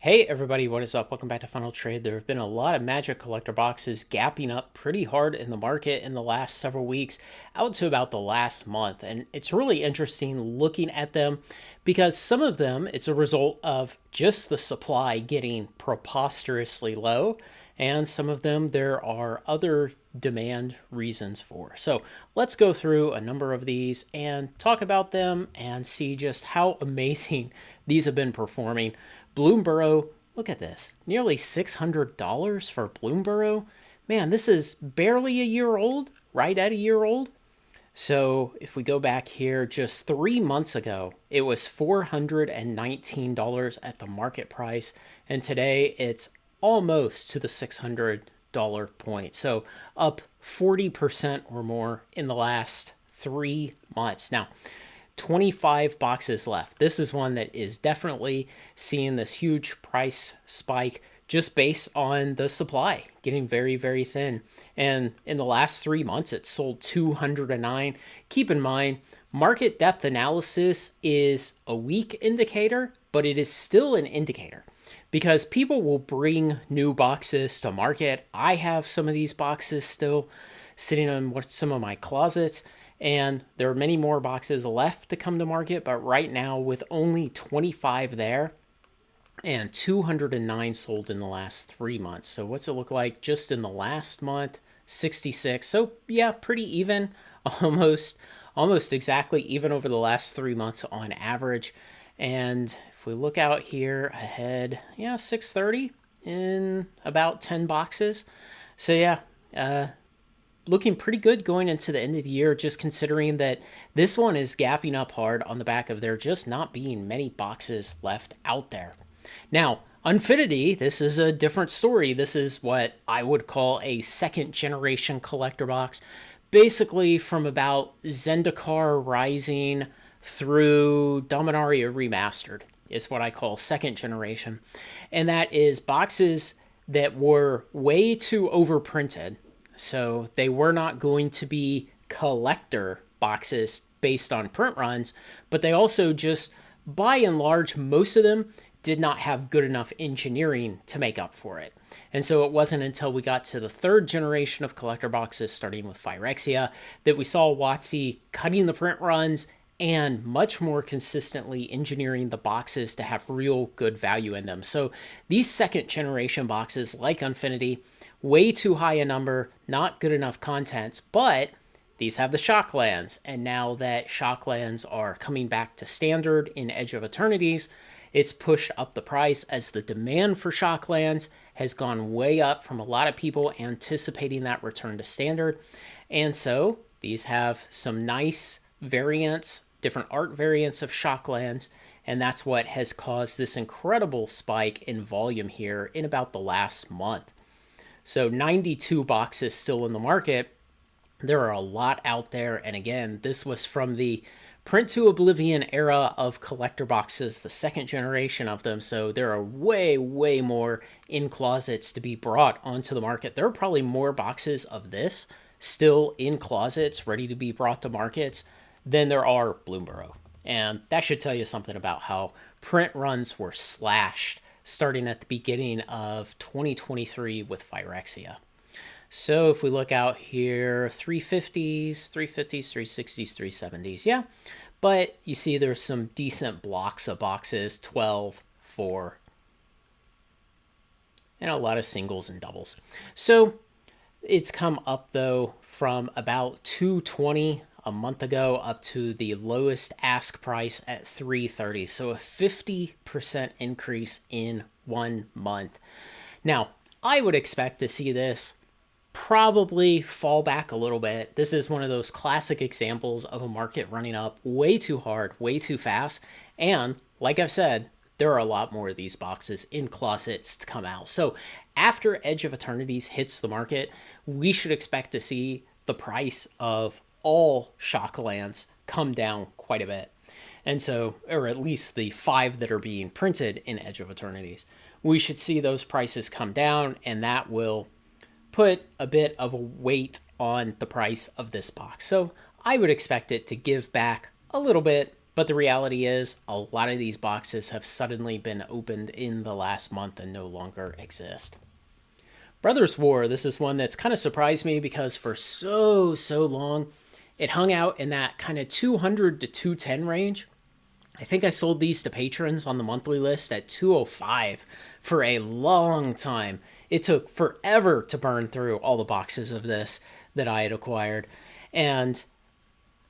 Hey everybody, what is up? Welcome back to Final Trade. There have been a lot of Magic collector boxes gapping up pretty hard in the market in the last several weeks, out to about the last month. And it's really interesting looking at them because some of them, it's a result of just the supply getting preposterously low. And some of them, there are other demand reasons for. So let's go through a number of these and talk about them and see just how amazing these have been performing. Bloomberg, look at this. Nearly $600 for Bloomberg. Man, this is barely a year old, right at a year old. So if we go back here, just 3 months ago, it was $419 at the market price. And today it's almost to the $600 point. So up 40% or more in the last 3 months. Now, 25 boxes left. This is one that is definitely seeing this huge price spike just based on the supply getting very, very thin. And in the last 3 months, it sold 209. Keep in mind, market depth analysis is a weak indicator, but it is still an indicator because people will bring new boxes to market. I have some of these boxes still sitting in some of my closets. And there are many more boxes left to come to market, but right now with only 25 there and 209 sold in the last 3 months. So what's it look like just in the last month? 66. So yeah, pretty even, almost exactly even over the last 3 months on average. And if we look out here ahead, yeah, 630 in about 10 boxes. So yeah, looking pretty good going into the end of the year, just considering that this one is gapping up hard on the back of there just not being many boxes left out there. Now, Unfinity, this is a different story. This is what I would call a second generation collector box. Basically from about Zendikar Rising through Dominaria Remastered is what I call second generation. And that is boxes that were way too overprinted. So they were not going to be collector boxes based on print runs, but they also just, by and large, most of them did not have good enough engineering to make up for it. And so it wasn't until we got to the third generation of collector boxes, starting with Phyrexia, that we saw WotC cutting the print runs and much more consistently engineering the boxes to have real good value in them. So these second generation boxes, like Unfinity, way too high a number, not good enough contents, but these have the shock lands. And now that shock lands are coming back to standard in Edge of Eternities, it's pushed up the price as the demand for shock lands has gone way up from a lot of people anticipating that return to standard. And so these have some nice variants, different art variants of shock lands, and that's what has caused this incredible spike in volume here in about the last month. So 92 boxes still in the market. There are a lot out there. And again, this was from the Print to Oblivion era of collector boxes, the second generation of them. So there are way, way more in closets to be brought onto the market. There are probably more boxes of this still in closets ready to be brought to markets than there are Bloomberg. And that should tell you something about how print runs were slashed starting at the beginning of 2023 with Phyrexia. So if we look out here, 350s, 360s, 370s, yeah. But you see there's some decent blocks of boxes, 12, 4, and a lot of singles and doubles. So it's come up, though, from about 220 a month ago up to the lowest ask price at 330. So a 50% increase in 1 month. Now, I would expect to see this probably fall back a little bit. This is one of those classic examples of a market running up way too hard, way too fast. And like I've said, there are a lot more of these boxes in closets to come out. So after Edge of Eternities hits the market, we should expect to see the price of all shock lands come down quite a bit. And so, or at least the 5 that are being printed in Edge of Eternities, we should see those prices come down, and that will put a bit of a weight on the price of this box. So I would expect it to give back a little bit But the reality is, a lot of these boxes have suddenly been opened in the last month and no longer exist. Brothers War, this is one that's kind of surprised me because for so long, it hung out in that kind of 200 to 210 range. I think I sold these to patrons on the monthly list at 205 for a long time. It took forever to burn through all the boxes of this that I had acquired. And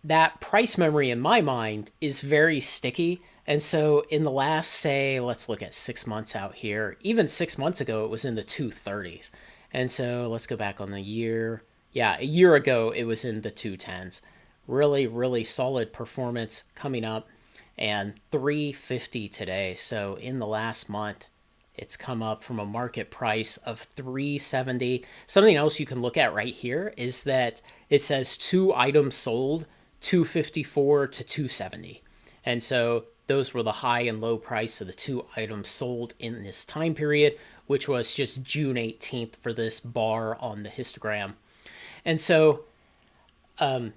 that price memory in my mind is very sticky. And so in the last, say, let's look at 6 months out here, even 6 months ago, it was in the 230s. And so let's go back on the year. Yeah, a year ago, it was in the 210s. Really solid performance coming up, and 350 today. So in the last month, it's come up from a market price of 370. Something else you can look at right here is that it says 2 items sold, 254 to 270. And so those were the high and low price of the 2 items sold in this time period, which was just June 18th for this bar on the histogram. And so it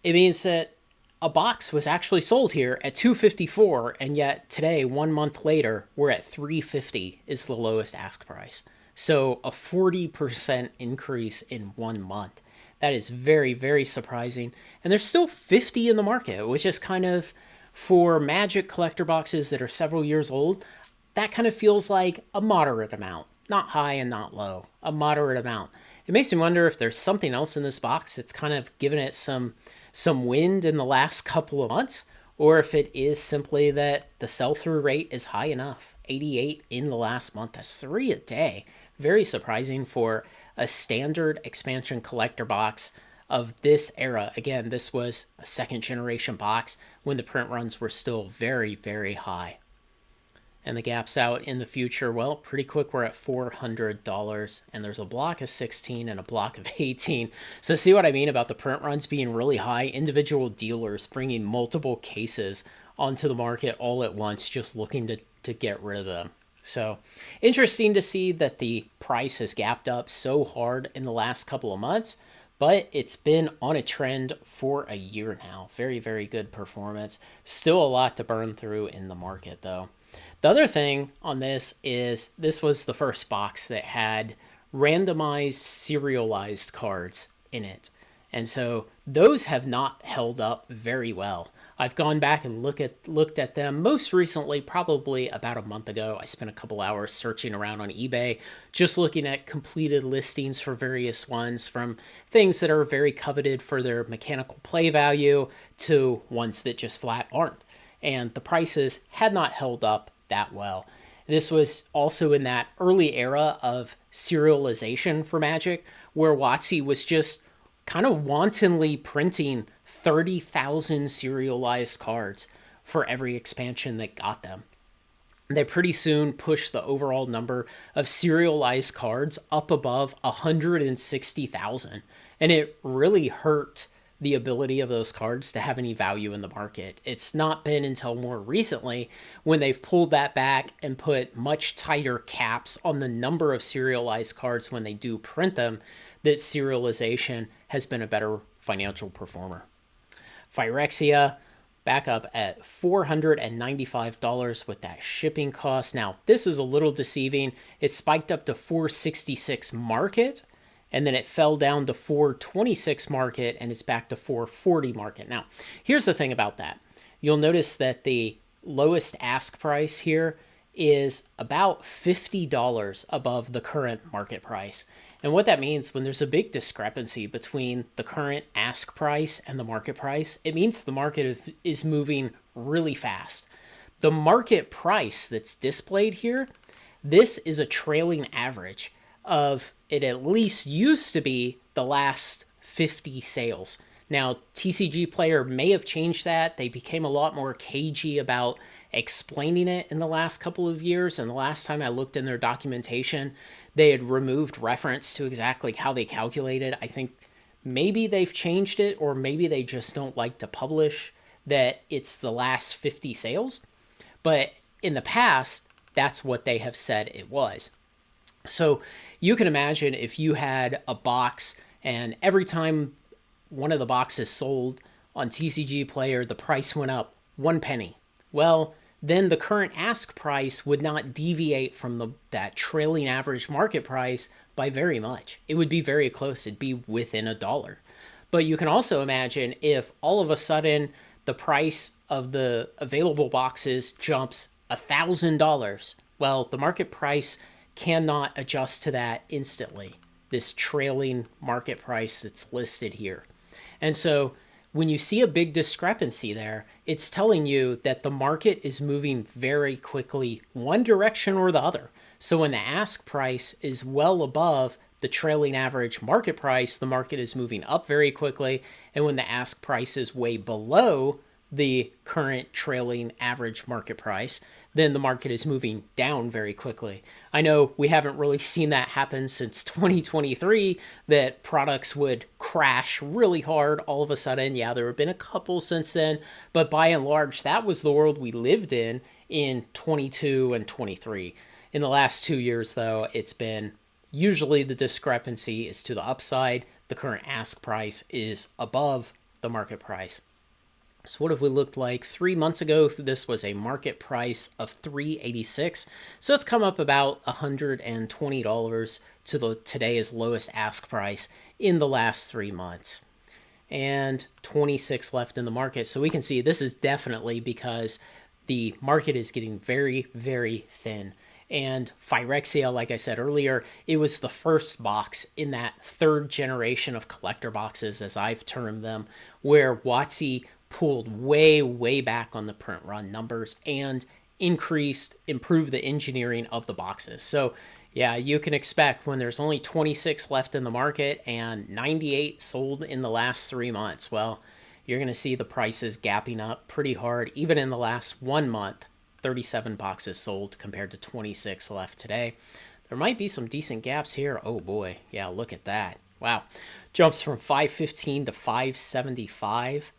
means that a box was actually sold here at 254, and yet today, 1 month later, we're at 350 is the lowest ask price. So a 40% increase in 1 month. That is very surprising. And there's still 50 in the market, which is kind of, for Magic collector boxes that are several years old, that kind of feels like a moderate amount. Not high and not low, a moderate amount. It makes me wonder if there's something else in this box that's kind of given it some wind in the last couple of months, or if it is simply that the sell-through rate is high enough. 88 in the last month. That's 3 a day. Very surprising for a standard expansion collector box of this era. Again, this was a second generation box when the print runs were still very high. And the gaps out in the future, well, pretty quick, we're at $400, and there's a block of 16 and a block of 18. So see what I mean about the print runs being really high? Individual dealers bringing multiple cases onto the market all at once, just looking to get rid of them. So interesting to see that the price has gapped up so hard in the last couple of months, but it's been on a trend for a year now. Very good performance. Still a lot to burn through in the market, though. The other thing on this is this was the first box that had randomized serialized cards in it. And so those have not held up very well. I've gone back and looked at them most recently, probably about a month ago. I spent a couple hours searching around on eBay, just looking at completed listings for various ones, from things that are very coveted for their mechanical play value to ones that just flat aren't. And the prices had not held up that well. This was also in that early era of serialization for Magic, where WotC was just kind of wantonly printing 30,000 serialized cards for every expansion that got them. They pretty soon pushed the overall number of serialized cards up above 160,000, and it really hurt the ability of those cards to have any value in the market. It's not been until more recently, when they've pulled that back and put much tighter caps on the number of serialized cards when they do print them, that serialization has been a better financial performer. Phyrexia back up at $495 with that shipping cost. Now, this is a little deceiving. It spiked up to $466 market, and then it fell down to $426 market, and it's back to $440 market. Now, here's the thing about that. You'll notice that the lowest ask price here is about $50 above the current market price. And what that means, when there's a big discrepancy between the current ask price and the market price, it means the market is moving really fast. The market price that's displayed here, this is a trailing average of, it at least used to be, the last 50 sales. Now, TCG Player may have changed that. They became a lot more cagey about explaining it in the last couple of years, and the last time I looked in their documentation, they had removed reference to exactly how they calculated. I think maybe they've changed it, or maybe they just don't like to publish that it's the last 50 sales. But in the past, that's what they have said it was. So you can imagine if you had a box, and every time one of the boxes sold on TCG Player, the price went up 1 penny. Well, then the current ask price would not deviate from that trailing average market price by very much. It would be very close. It'd be within $1. But you can also imagine if all of a sudden the price of the available boxes jumps $1,000. Well, the market price cannot adjust to that instantly, this trailing market price that's listed here. And so when you see a big discrepancy there, it's telling you that the market is moving very quickly one direction or the other. So when the ask price is well above the trailing average market price, the market is moving up very quickly. And when the ask price is way below the current trailing average market price, then the market is moving down very quickly. I know we haven't really seen that happen since 2023, that products would crash really hard all of a sudden. Yeah, there have been a couple since then, but by and large, that was the world we lived in 22 and 23. In the last 2 years, though, it's been usually the discrepancy is to the upside. The current ask price is above the market price. So what have we looked like 3 months ago? This was a market price of $3.86. So it's come up about $120 to today's lowest ask price in the last 3 months. And 26 left in the market. So we can see this is definitely because the market is getting very, very thin. And Phyrexia, like I said earlier, it was the first box in that third generation of collector boxes, as I've termed them, where WotC pulled way, way back on the print run numbers and improved the engineering of the boxes. So yeah, you can expect when there's only 26 left in the market and 98 sold in the last 3 months, well, you're going to see the prices gapping up pretty hard. Even in the last 1 month, 37 boxes sold compared to 26 left today. There might be some decent gaps here. Oh boy, yeah, look at that. Wow. Jumps from 515 to 575.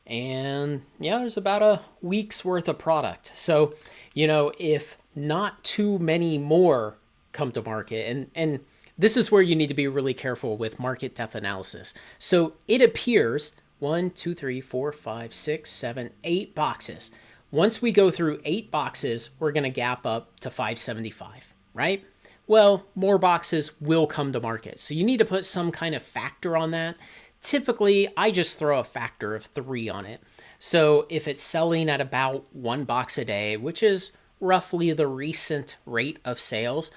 And yeah, there's about a week's worth of product. So, if not too many more come to market, and this is where you need to be really careful with market depth analysis. So it appears 1, 2, 3, 4, 5, 6, 7, 8 boxes. Once we go through 8 boxes, we're going to gap up to 575, right? Well, more boxes will come to market. So you need to put some kind of factor on that. Typically, I just throw a factor of 3 on it. So if it's selling at about 1 box a day, which is roughly the recent rate of sales,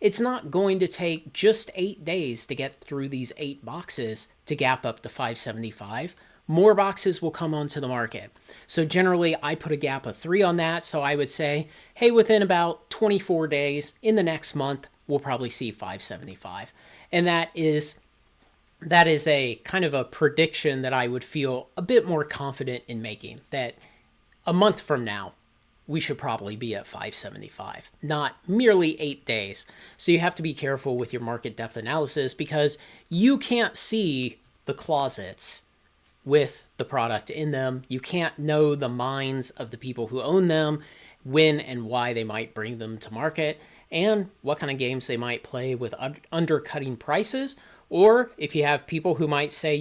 it's not going to take just 8 days to get through these 8 boxes to gap up to 575. More boxes will come onto the market. So generally, I put a gap of 3 on that. So I would say, hey, within about 24 days in the next month, we'll probably see 575. And that is a kind of a prediction that I would feel a bit more confident in making, that a month from now, we should probably be at 575, not merely 8 days. So you have to be careful with your market depth analysis because you can't see the closets with the product in them. You can't know the minds of the people who own them, when and why they might bring them to market, and what kind of games they might play with undercutting prices. Or if you have people who might say,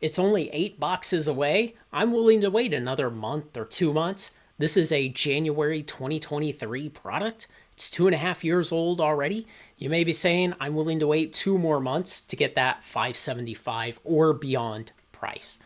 it's only 8 boxes away, I'm willing to wait another month or 2 months. This is a January 2023 product. It's 2.5 years old already. You may be saying, I'm willing to wait 2 more months to get that 575 or beyond price.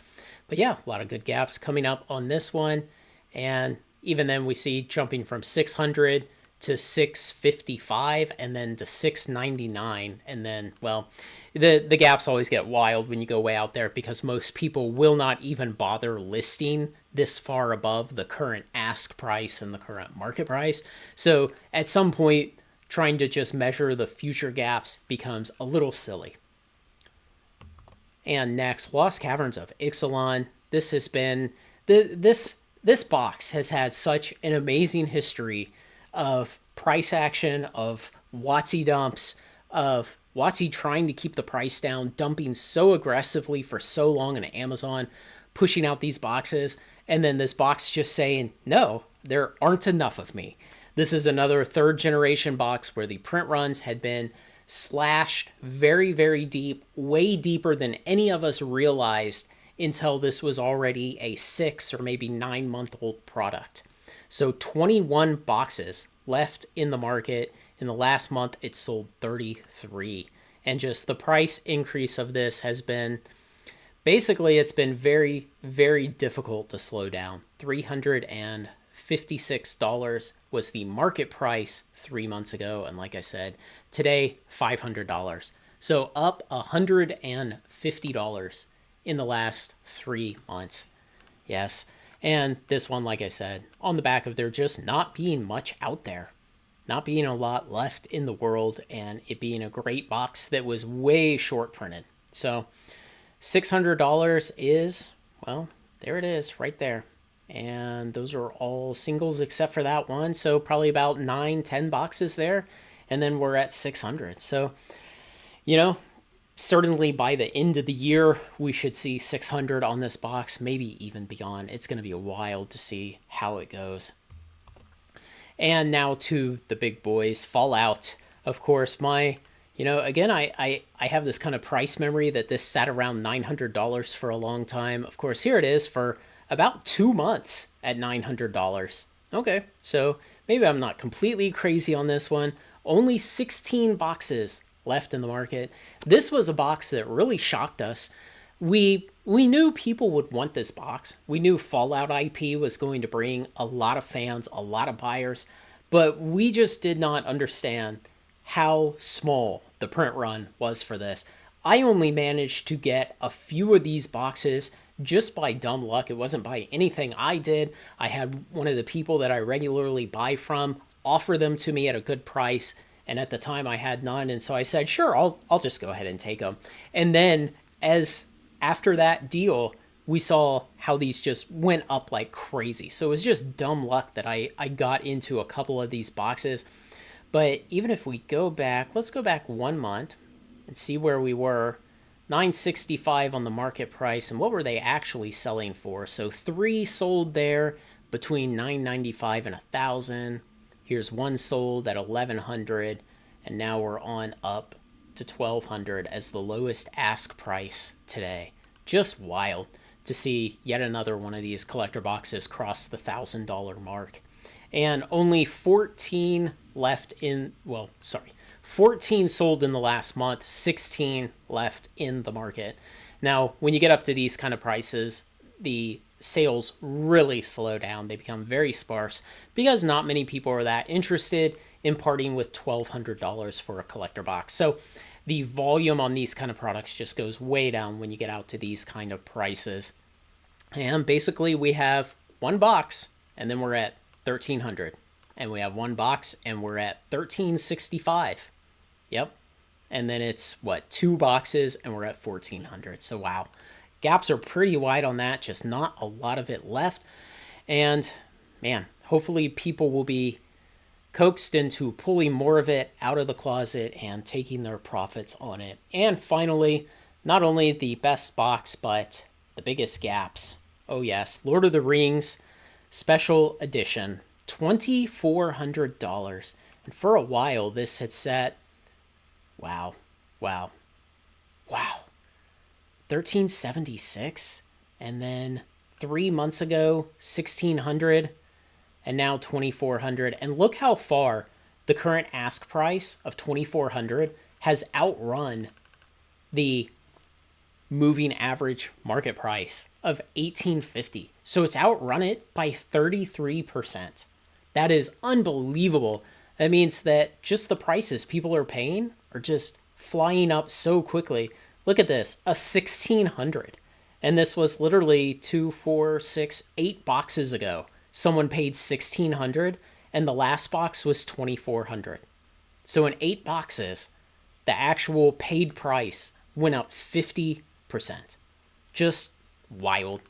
But yeah, a lot of good gaps coming up on this one. And even then we see jumping from 600 to 655 and then to 699. And then, well, the gaps always get wild when you go way out there because most people will not even bother listing this far above the current ask price and the current market price. So at some point, trying to just measure the future gaps becomes a little silly. And next, Lost Caverns of Ixelon. This has been, this box has had such an amazing history of price action, of WotC dumps, of WotC trying to keep the price down, dumping so aggressively for so long on Amazon, pushing out these boxes, and then this box just saying, no, there aren't enough of me. This is another 3rd generation box where the print runs had been slashed very, very deep, way deeper than any of us realized until this was already a 6 or maybe 9 month old product. So 21 boxes left in the market. In the last month, it sold 33. And just the price increase of this has been, basically, it's been very, very difficult to slow down. $356 was the market price 3 months ago. And like I said, today, $500. So up $150 in the last 3 months. Yes. And this one, like I said, on the back of there just not being much out there, not being a lot left in the world, and it being a great box that was way short printed. So $600 is, well, there it is right there. And those are all singles except for that one. So probably about 9-10 boxes there. And then we're at 600. So, you know, certainly by the end of the year, we should see 600 on this box, maybe even beyond. It's going to be wild to see how it goes. And now to the big boys, Fallout. Of course, again, I have this kind of price memory that this sat around $900 for a long time. Of course, here it is for about 2 months at $900. Okay, so maybe I'm not completely crazy on this one. Only 16 boxes left in the market. This was a box that really shocked us. We knew people would want this box. We knew Fallout IP was going to bring a lot of fans, a lot of buyers, but we just did not understand how small the print run was for this. I only managed to get a few of these boxes just by dumb luck. It wasn't by anything I did. I had one of the people that I regularly buy from offer them to me at a good price. And at the time I had none. And so I said, sure, I'll just go ahead and take them. And then after that deal, we saw how these just went up like crazy. So it was just dumb luck that I got into a couple of these boxes. But even if we go back, let's go back 1 month and see where we were. $965 on the market price. And what were they actually selling for? So 3 sold there between $995 and $1,000. Here's one sold at $1,100, and now we're on up to $1,200 as the lowest ask price today. Just wild to see yet another one of these collector boxes cross the $1,000 mark. And only 14 left 14 sold in the last month, 16 left in the market. Now, when you get up to these kind of prices, the sales really slow down. They become very sparse because not many people are that interested in parting with $1,200 for a collector box. So the volume on these kind of products just goes way down when you get out to these kind of prices. And basically we have one box and then we're at $1,300. And we have one box and we're at $1,365. Yep. And then it's 2 boxes and we're at $1,400. So wow. Gaps are pretty wide on that, just not a lot of it left. And man, hopefully people will be coaxed into pulling more of it out of the closet and taking their profits on it. And finally, not only the best box, but the biggest gaps. Oh yes, Lord of the Rings Special Edition, $2,400. And for a while, this had set, wow. $1,376, and then 3 months ago, $1,600, and now $2,400. And look how far the current ask price of $2,400 has outrun the moving average market price of $1,850. So it's outrun it by 33%. That is unbelievable. That means that just the prices people are paying are just flying up so quickly. Look at this, a $1,600. And this was literally 2, 4, 6, 8 boxes ago. Someone paid $1,600 and the last box was $2,400. So in 8 boxes, the actual paid price went up 50%. Just wild.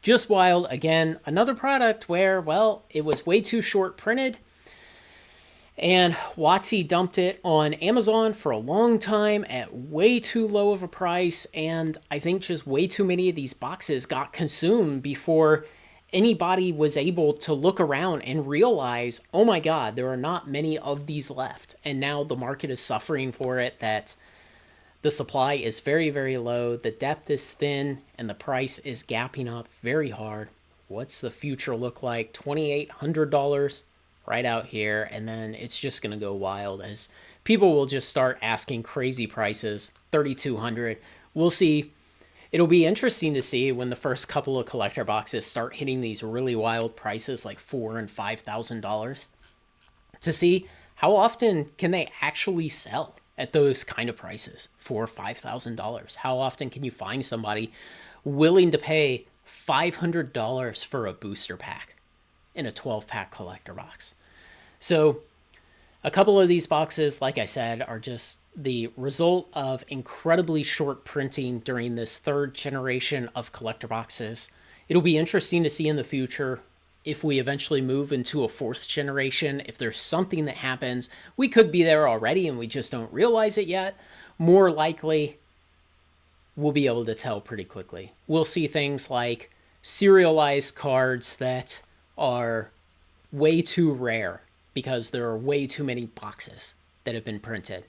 Just wild. Again, another product where, well, it was way too short printed. And WotC dumped it on Amazon for a long time at way too low of a price. And I think just way too many of these boxes got consumed before anybody was able to look around and realize, oh my God, there are not many of these left. And now the market is suffering for it, that The supply is very, very low. The depth is thin and the price is gapping up very hard. What's the future look like? $2,800 right out here. And then it's just going to go wild as people will just start asking crazy prices. $3,200. We'll see. It'll be interesting to see when the first couple of collector boxes start hitting these really wild prices like $4,000 and $5,000 to see how often can they actually sell at those kind of prices, $4,000 or $5,000. How often can you find somebody willing to pay $500 for a booster pack in a 12-pack collector box? So a couple of these boxes, like I said, are just the result of incredibly short printing during this third generation of collector boxes. It'll be interesting to see in the future if we eventually move into a fourth generation, if there's something that happens. We could be there already and we just don't realize it yet. More likely, we'll be able to tell pretty quickly. We'll see things like serialized cards that are way too rare because there are way too many boxes that have been printed,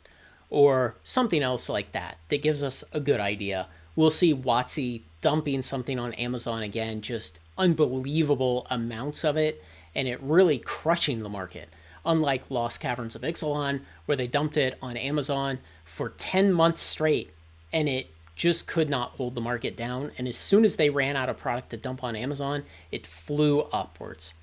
or something else like that that gives us a good idea. We'll see WotC dumping something on Amazon again, just unbelievable amounts of it, and it really crushing the market. Unlike Lost Caverns of Ixelon, where they dumped it on Amazon for 10 months straight, and it just could not hold the market down. And as soon as they ran out of product to dump on Amazon, it flew upwards.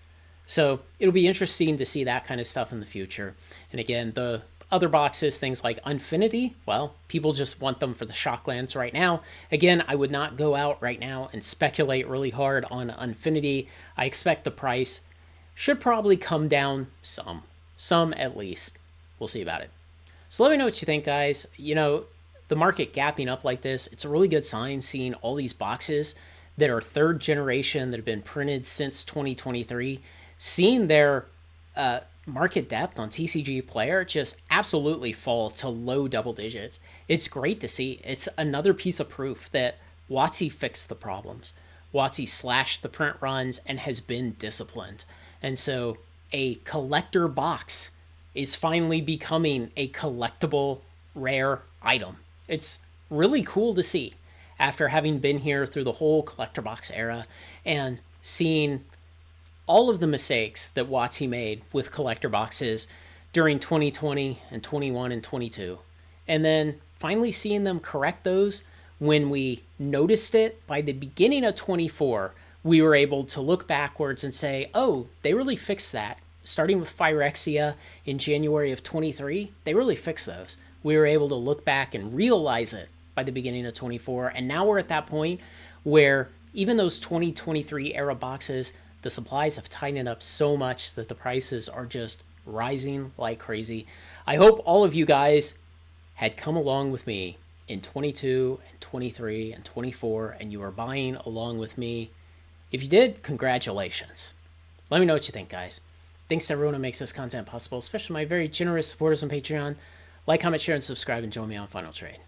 So it'll be interesting to see that kind of stuff in the future. And again, the other boxes, things like Unfinity, well, people just want them for the Shocklands right now. Again, I would not go out right now and speculate really hard on Unfinity. I expect the price should probably come down some at least. We'll see about it. So let me know what you think, guys. You know, the market gapping up like this, it's a really good sign seeing all these boxes that are third generation that have been printed since 2023, seeing their market depth on TCG Player just absolutely fall to low double digits. It's great to see. It's another piece of proof that WotC fixed the problems. WotC slashed the print runs and has been disciplined. And so a collector box is finally becoming a collectible rare item. It's really cool to see after having been here through the whole collector box era and seeing all of the mistakes that WotC made with collector boxes during 2020 and 21 and 22. And then finally seeing them correct those when we noticed it by the beginning of 24, we were able to look backwards and say, oh, they really fixed that. Starting with Phyrexia in January of 23, they really fixed those. We were able to look back and realize it by the beginning of 24. And now we're at that point where even those 2023 era boxes, the supplies have tightened up so much that the prices are just rising like crazy. I hope all of you guys had come along with me in 22 and 23 and 24, and you are buying along with me. If you did, congratulations. Let me know what you think, guys. Thanks to everyone who makes this content possible, especially my very generous supporters on Patreon. Like, comment, share, and subscribe, and join me on Final Trade.